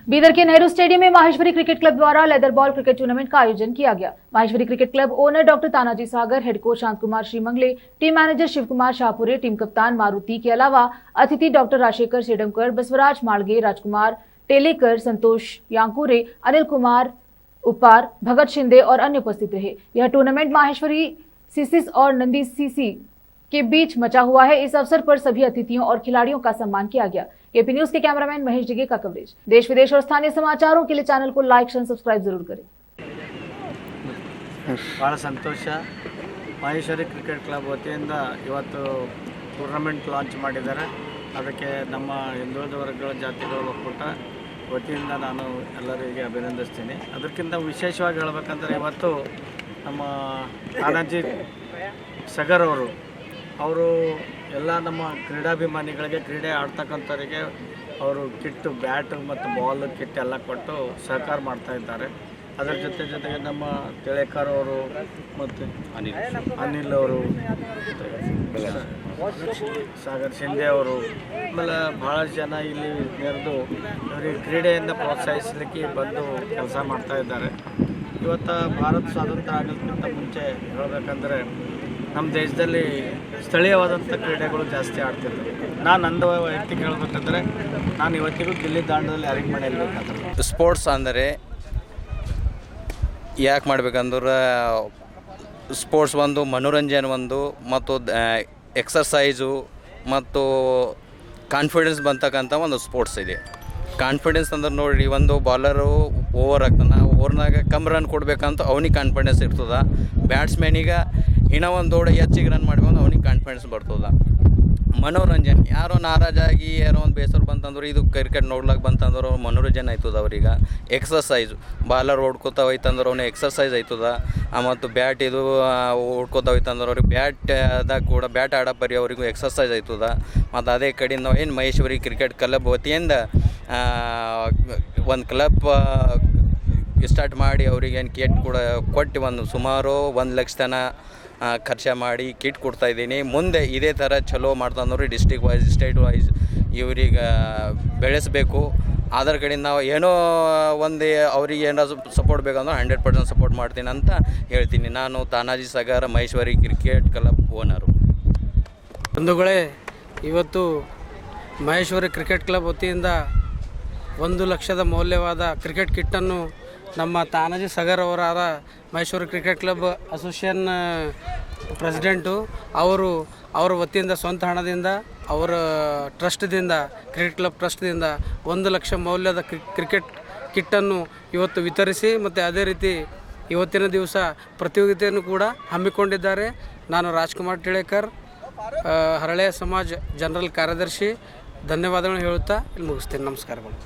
बीदर के नेहरू स्टेडियम में Maheshwari cricket club द्वारा लेदर बॉल क्रिकेट टूर्नामेंट का आयोजन किया गया। Maheshwari cricket club owner doctor Tanaji Sagar, head coach Shant Kumar Shrimangale, team manager Shiv Kumar Shahpure, team कप्तान मारुति के अलावा अतिथि डॉक्टर राजशेखर सेडमकर, बसवराज मालगे, राजकुमार टेलेकर, संतोष यांकुरे, अनिल कुमार उपार, भगत शिंदे और अन्य उपस्थित रहे। यह टूर्नामेंट माहेश्वरी सीसीस और नंदी सीसी के बीच मचा हुआ है। इस अवसर पर सभी अतिथियों और खिलाड़ियों का सम्मान किया गया। एपी न्यूज के कैमरामैन महेश जिगे का कवरेज। देश विदेश और स्थानीय समाचारों के लिए चैनल को लाइक शेयर सब्सक्राइब जरूर करें। ಭಾಳ ಸಂತೋಷ. ಮಹೇಶ್ವರಿ ಕ್ರಿಕೆಟ್ ಕ್ಲಬ್ ವತಿಯಿಂದ ಇವತ್ತು ಟೂರ್ನಮೆಂಟ್ ಲಾಂಚ್ ಮಾಡಿದ್ದಾರೆ. ಅದಕ್ಕೆ ನಮ್ಮ ಹಿಂದುಳಿದ ವರ್ಗಗಳ ಜಾತಿಗಳ ಒಕ್ಕೂಟ ವತಿಯಿಂದ ನಾನು ಎಲ್ಲರಿಗೆ ಅಭಿನಂದಿಸ್ತೀನಿ. ಅದಕ್ಕಿಂತ ವಿಶೇಷವಾಗಿ ಹೇಳಬೇಕಂದ್ರೆ ಇವತ್ತು ನಮ್ಮ ತಾನಾಜಿ ಸಗರ್ ಅವರು ಎಲ್ಲ ನಮ್ಮ ಕ್ರೀಡಾಭಿಮಾನಿಗಳಿಗೆ, ಕ್ರೀಡೆ ಆಡ್ತಕ್ಕಂಥವರಿಗೆ ಅವರು ಕಿಟ್ಟು, ಬ್ಯಾಟು ಮತ್ತು ಬಾಲ್ ಕಿಟ್ ಎಲ್ಲ ಕೊಟ್ಟು ಸಹಕಾರ ಮಾಡ್ತಾಯಿದ್ದಾರೆ. ಅದರ ಜೊತೆಗೆ ನಮ್ಮ ತಿಳೇಕರ್ ಅವರು ಮತ್ತು ಅನಿಲ್ ಅವರು, ಸಾಗರ್ ಶಿಂದೆ ಅವರು, ಆಮೇಲೆ ಭಾಳಷ್ಟು ಜನ ಇಲ್ಲಿ ನೆರೆದು ಅವರಿಗೆ ಕ್ರೀಡೆಯಿಂದ ಪ್ರೋತ್ಸಾಹಿಸಲಿಕ್ಕೆ ಬಂದು ಕೆಲಸ ಮಾಡ್ತಾಯಿದ್ದಾರೆ. ಇವತ್ತು ಭಾರತ ಸ್ವಾತಂತ್ರ್ಯ ಆಗೋದಕ್ಕಿಂತ ಮುಂಚೆ ಹೇಳಬೇಕಂದ್ರೆ ನಮ್ಮ ದೇಶದಲ್ಲಿ ಸ್ಥಳೀಯವಾದಂಥ ಕ್ರೀಡೆಗಳು ಜಾಸ್ತಿ ಆಡ್ತಿದ್ರು. ನಂದು ವೈಯಕ್ತಿಕ ಹೇಳಬೇಕಂದ್ರೆ ನಾನು ಇವತ್ತಿಗೂ ಗಿಲ್ಲಿ ದಾಂಡದಲ್ಲಿ ಯಾರಿಗೆ ಮಾಡಿರ್ಬೇಕಾದ್ರೆ ಸ್ಪೋರ್ಟ್ಸ್ ಅಂದರೆ ಯಾಕೆ ಮಾಡ್ಬೇಕಂದ್ರೆ ಸ್ಪೋರ್ಟ್ಸ್ ಒಂದು ಮನೋರಂಜನೆ ಒಂದು, ಮತ್ತು ಎಕ್ಸರ್ಸೈಜು ಮತ್ತು ಕಾನ್ಫಿಡೆನ್ಸ್ ಬಂತಕ್ಕಂಥ ಒಂದು ಸ್ಪೋರ್ಟ್ಸ್ ಇದೆ. ಕಾನ್ಫಿಡೆನ್ಸ್ ಅಂದ್ರೆ ನೋಡಿ, ಒಂದು ಬಾಲರು ಓವರ್ ಆಗ್ತಾನೆ, ಓವರ್ನಾಗ ಕಮ್ಮಿ ರನ್ ಕೊಡಬೇಕಂತ ಅವ್ನಿಗೆ ಕಾನ್ಫಿಡೆನ್ಸ್ ಇರ್ತದೆ. ಬ್ಯಾಟ್ಸ್ಮನಿಗೆ ಇನ್ನೂ ಒಂದು ದೊಡ್ಡ ಹೆಚ್ಚಿಗೆ ರನ್ ಮಾಡ್ಬೇಕು ಅವ್ನಿಗೆ ಕಾನ್ಫಿಡೆನ್ಸ್ ಬರ್ತದೆ. ಮನೋರಂಜನೆ, ಯಾರೋ ನಾರಾಜಾಗಿ ಯಾರೋ ಒಂದು ಬೇಸರ ಬಂತಂದ್ರೆ ಇದು ಕ್ರಿಕೆಟ್ ನೋಡ್ಲಿಕ್ಕೆ ಬಂತಂದ್ರೆ ಮನೋರಂಜನೆ ಆಯ್ತದ ಅವ್ರಿಗೆ. ಎಕ್ಸರ್ಸೈಜು, ಬಾಲರ್ ಓಡ್ಕೋತಾ ಹೋಯ್ತಂದ್ರೆ ಅವ್ನಿಗೆ ಎಕ್ಸರ್ಸೈಸ್ ಆಯ್ತದ. ಮತ್ತು ಬ್ಯಾಟ್ ಇದು ಓಡ್ಕೋತಾ ಹೋಯ್ತಂದ್ರೆ ಅವ್ರಿಗೆ ಬ್ಯಾಟ್ದಾಗ ಕೂಡ ಬ್ಯಾಟ್ ಆಡೋ ಪರಿ ಅವ್ರಿಗೂ ಎಕ್ಸರ್ಸೈಸ್ ಆಯ್ತದ. ಮತ್ತು ಅದೇ ಕಡೆ ನಾವು ಏನು ಮಹೇಶ್ವರಿ ಕ್ರಿಕೆಟ್ ಕ್ಲಬ್ ವತಿಯಿಂದ ಒಂದು ಕ್ಲಬ್ ಸ್ಟಾರ್ಟ್ ಮಾಡಿ ಅವ್ರಿಗೆ ಏನು ಕಿಟ್ ಕೂಡ ಕೊಟ್ಟು ಒಂದು ಸುಮಾರು 1 ಲಕ್ಷ ತನ ಖರ್ಚು ಮಾಡಿ ಕಿಟ್ ಕೊಡ್ತಾಯಿದ್ದೀನಿ. ಮುಂದೆ ಇದೇ ಥರ ಚಲೋ ಮಾಡ್ತಂದ್ರೆ ಡಿಸ್ಟ್ರಿಕ್ಟ್ ವೈಸ್, ಸ್ಟೇಟ್ ವೈಸ್ ಇವ್ರಿಗೆ ಬೆಳೆಸಬೇಕು. ಅದರ ಕಡೆ ನಾವು ಏನೋ ಒಂದು ಅವ್ರಿಗೆ ಏನಾದ್ರು ಸಪೋರ್ಟ್ ಬೇಕಂದ್ರೆ 100% ಸಪೋರ್ಟ್ ಮಾಡ್ತೀನಿ ಅಂತ ಹೇಳ್ತೀನಿ. ನಾನು Tanaji Sagar, Maheshwari cricket club owner. ಬಂಧುಗಳೇ, ಇವತ್ತು ಮಹೇಶ್ವರಿ ಕ್ರಿಕೆಟ್ ಕ್ಲಬ್ ವತಿಯಿಂದ 1 ಲಕ್ಷದ ಮೌಲ್ಯವಾದ ಕ್ರಿಕೆಟ್ ಕಿಟ್ಟನ್ನು ನಮ್ಮ ತಾನಾಜಿ ಸಗರ್ ಅವರಾದ Maheshwari cricket club association president ಅವರ ವತಿಯಿಂದ ಸ್ವಂತ ಹಣದಿಂದ, ಅವರ ಟ್ರಸ್ಟ್ದಿಂದ, ಕ್ರಿಕೆಟ್ ಕ್ಲಬ್ ಟ್ರಸ್ಟ್ದಿಂದ 1 ಲಕ್ಷ ಮೌಲ್ಯದ ಕ್ರಿಕೆಟ್ ಕಿಟ್ಟನ್ನು ಇವತ್ತು ವಿತರಿಸಿ, ಮತ್ತು ಅದೇ ರೀತಿ ಇವತ್ತಿನ ದಿವಸ ಪ್ರತಿಯೋಗಿತೆಯನ್ನು ಕೂಡ ಹಮ್ಮಿಕೊಂಡಿದ್ದಾರೆ. ನಾನು ರಾಜ್ಕುಮಾರ್ ಟಿಳೇಕರ್, ಹರಳೆಯ ಸಮಾಜ್ ಜನರಲ್ ಕಾರ್ಯದರ್ಶಿ, ಧನ್ಯವಾದಗಳನ್ನು ಹೇಳುತ್ತಾ ಇಲ್ಲಿ ಮುಗಿಸ್ತೇನೆ. ನಮಸ್ಕಾರಗಳು.